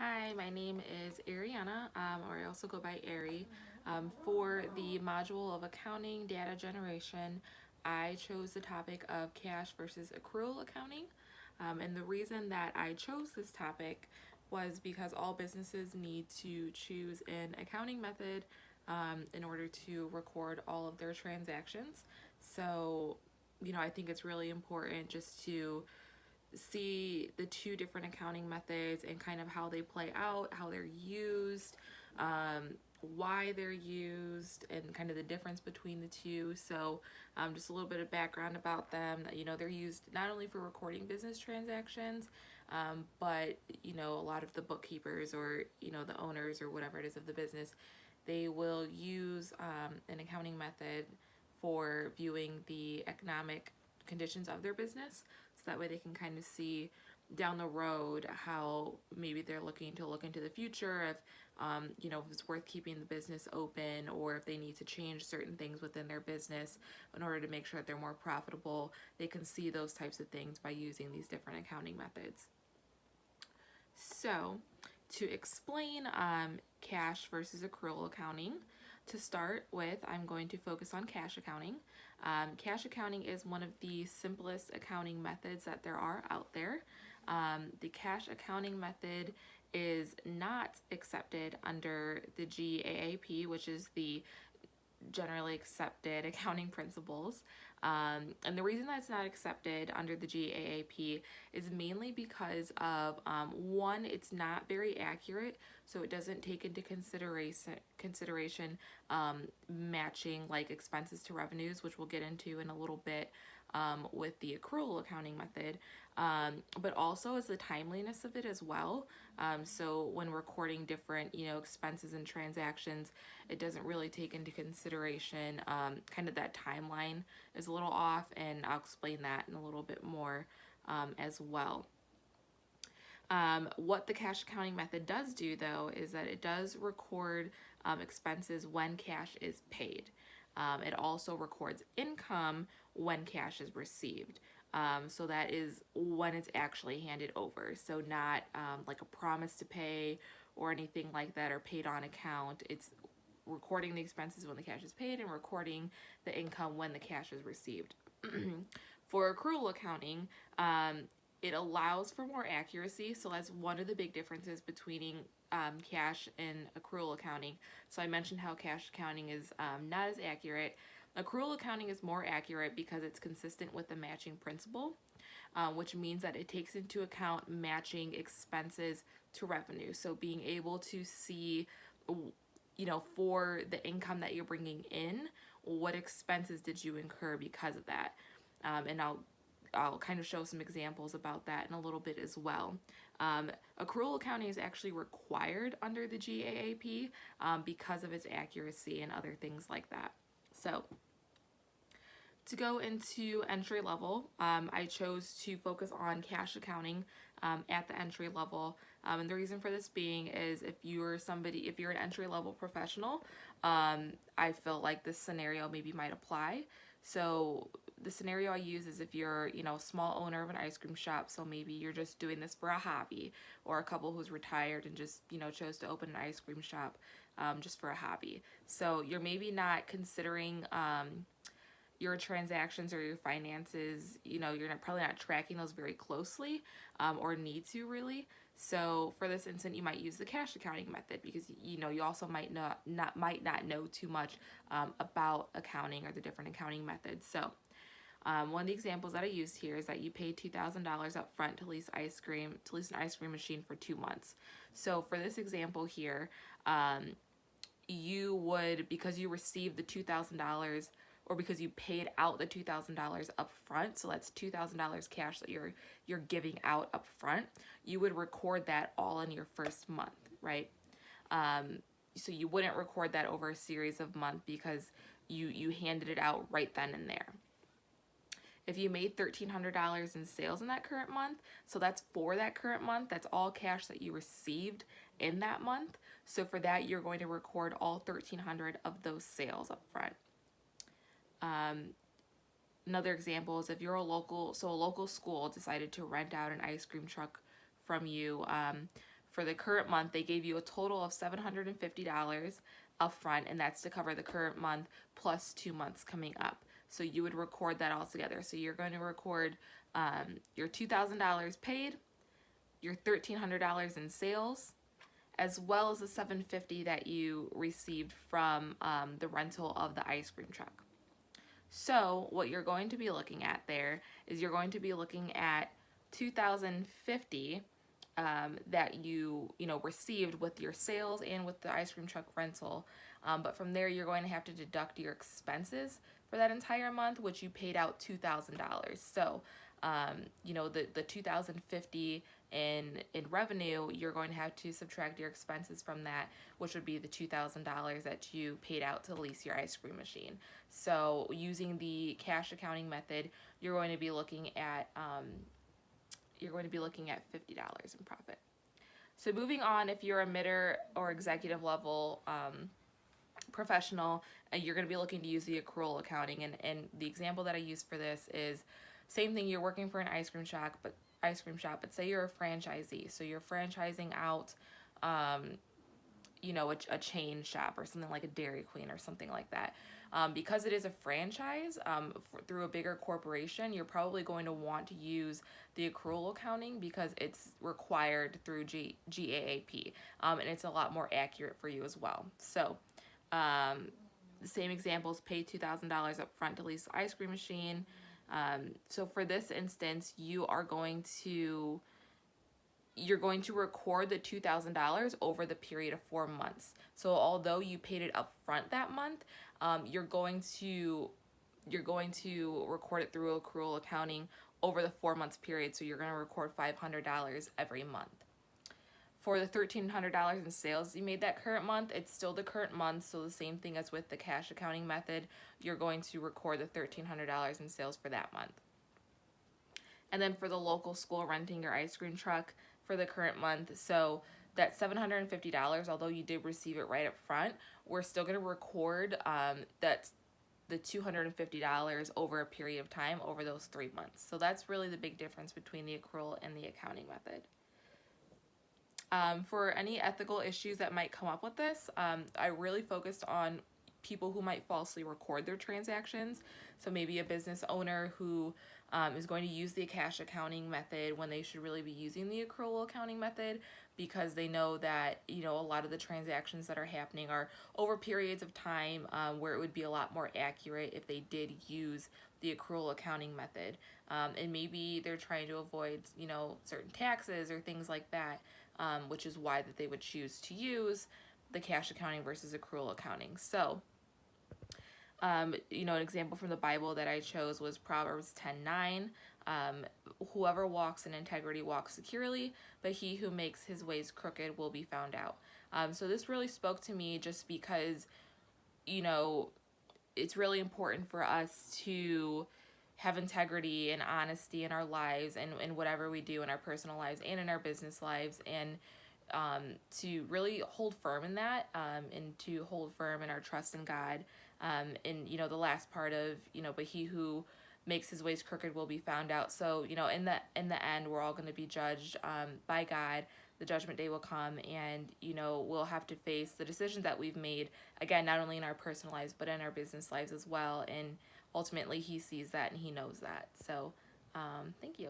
Hi, my name is Ariana, or I also go by Ari. For the module of accounting data generation, I chose the topic of cash versus accrual accounting. And the reason that I chose this topic was because all businesses need to choose an accounting method in order to record all of their transactions. So, I think it's really important just to see the two different accounting methods and kind of how they play out, how they're used, why they're used, and kind of the difference between the two. So, just a little bit of background about them. That they're used not only for recording business transactions, but a lot of the bookkeepers or the owners or whatever it is of the business, they will use an accounting method for viewing the economic conditions of their business, so that way they can kind of see down the road how maybe they're looking to look into the future, if if it's worth keeping the business open, or if they need to change certain things within their business in order to make sure that they're more profitable. They can see those types of things by using these different accounting methods. So, to explain cash versus accrual accounting, to start with, I'm going to focus on cash accounting. Cash accounting is one of the simplest accounting methods that there are out there. The cash accounting method is not accepted under the GAAP, which is the generally accepted accounting principles. And the reason that it's not accepted under the GAAP is mainly because of one, it's not very accurate, so it doesn't take into consideration matching like expenses to revenues, which we'll get into in a little bit with the accrual accounting method, but also is the timeliness of it as well. So when recording different, expenses and transactions, it doesn't really take into consideration kind of that timeline is a little off, and I'll explain that in a little bit more as well. What the cash accounting method does do, though, is that it does record expenses when cash is paid. It also records income when cash is received. So that is when it's actually handed over. So not like a promise to pay or anything like that, or paid on account. It's recording the expenses when the cash is paid and recording the income when the cash is received. For accrual accounting, it allows for more accuracy. So that's one of the big differences between cash and accrual accounting. So I mentioned how cash accounting is not as accurate. Accrual accounting is more accurate because it's consistent with the matching principle, which means that it takes into account matching expenses to revenue. So being able to see, for the income that you're bringing in, what expenses did you incur because of that? And I'll kind of show some examples about that in a little bit as well. Accrual accounting is actually required under the GAAP because of its accuracy and other things like that. So, to go into entry level, I chose to focus on cash accounting at the entry level. And the reason for this being is if you're an entry level professional, I feel like this scenario maybe might apply. So the scenario I use is if you're, a small owner of an ice cream shop, so maybe you're just doing this for a hobby, or a couple who's retired and just, chose to open an ice cream shop just for a hobby. So you're maybe not considering your transactions or your finances, you're probably not tracking those very closely or need to really. So for this instance, you might use the cash accounting method because you also might not know too much about accounting or the different accounting methods. So one of the examples that I used here is that you pay $2,000 up front to lease an ice cream machine for 2 months. So for this example here, you would, because you received the $2,000, or because you paid out the $2,000 up front, so that's $2,000 cash that you're giving out up front, you would record that all in your first month, right? So you wouldn't record that over a series of months because you handed it out right then and there. If you made $1,300 in sales in that current month, so that's for that current month, that's all cash that you received in that month. So for that, you're going to record all $1,300 of those sales up front. Another example is if you're a local school decided to rent out an ice cream truck from you For the current month, they gave you a total of $750 upfront, and that's to cover the current month plus 2 months coming up. So you would record that all together. So you're going to record your $2,000 paid, your $1,300 in sales, as well as the $750 that you received from the rental of the ice cream truck. So what you're going to be looking at there is you're going to be looking at $2,050 that you received with your sales and with the ice cream truck rental. But from there, you're going to have to deduct your expenses for that entire month, which you paid out $2,000. So, the $2,050 in revenue, you're going to have to subtract your expenses from that, which would be the $2,000 that you paid out to lease your ice cream machine. So, using the cash accounting method, you're going to be looking at $50 in profit. So moving on, if you're a midder or executive level professional, you're going to be looking to use the accrual accounting. And the example that I use for this is same thing. You're working for an ice cream shop, but say you're a franchisee. So you're franchising out, a chain shop or something like a Dairy Queen or something like that. Because it is a franchise through a bigger corporation, you're probably going to want to use the accrual accounting because it's required through GAAP, and it's a lot more accurate for you as well. So the same examples, pay $2,000 up front to lease the ice cream machine. So for this instance, you're going to record the $2,000 over the period of 4 months. So although you paid it up front that month, you're going to record it through accrual accounting over the 4 months period. So you're going to record $500 every month. For the $1,300 in sales you made that current month, it's still the current month. So the same thing as with the cash accounting method, you're going to record the $1,300 in sales for that month. And then for the local school renting your ice cream truck for the current month, so that $750, although you did receive it right up front, we're still going to record that's the $250 over a period of time over those 3 months. So that's really the big difference between the accrual and the accounting method. For any ethical issues that might come up with this, I really focused on people who might falsely record their transactions. So maybe a business owner who is going to use the cash accounting method when they should really be using the accrual accounting method, because they know that a lot of the transactions that are happening are over periods of time where it would be a lot more accurate if they did use the accrual accounting method. And maybe they're trying to avoid certain taxes or things like that, which is why that they would choose to use the cash accounting versus accrual accounting. So an example from the Bible that I chose was Proverbs 10:9. Whoever walks in integrity walks securely, but he who makes his ways crooked will be found out. So this really spoke to me just because, it's really important for us to have integrity and honesty in our lives and whatever we do in our personal lives and in our business lives, and to really hold firm in that, and to hold firm in our trust in God. And the last part of but he who makes his ways crooked will be found out. So in the end, we're all going to be judged by God. The judgment day will come, and we'll have to face the decisions that we've made, again, not only in our personal lives but in our business lives as well. And ultimately he sees that and he knows that. So thank you.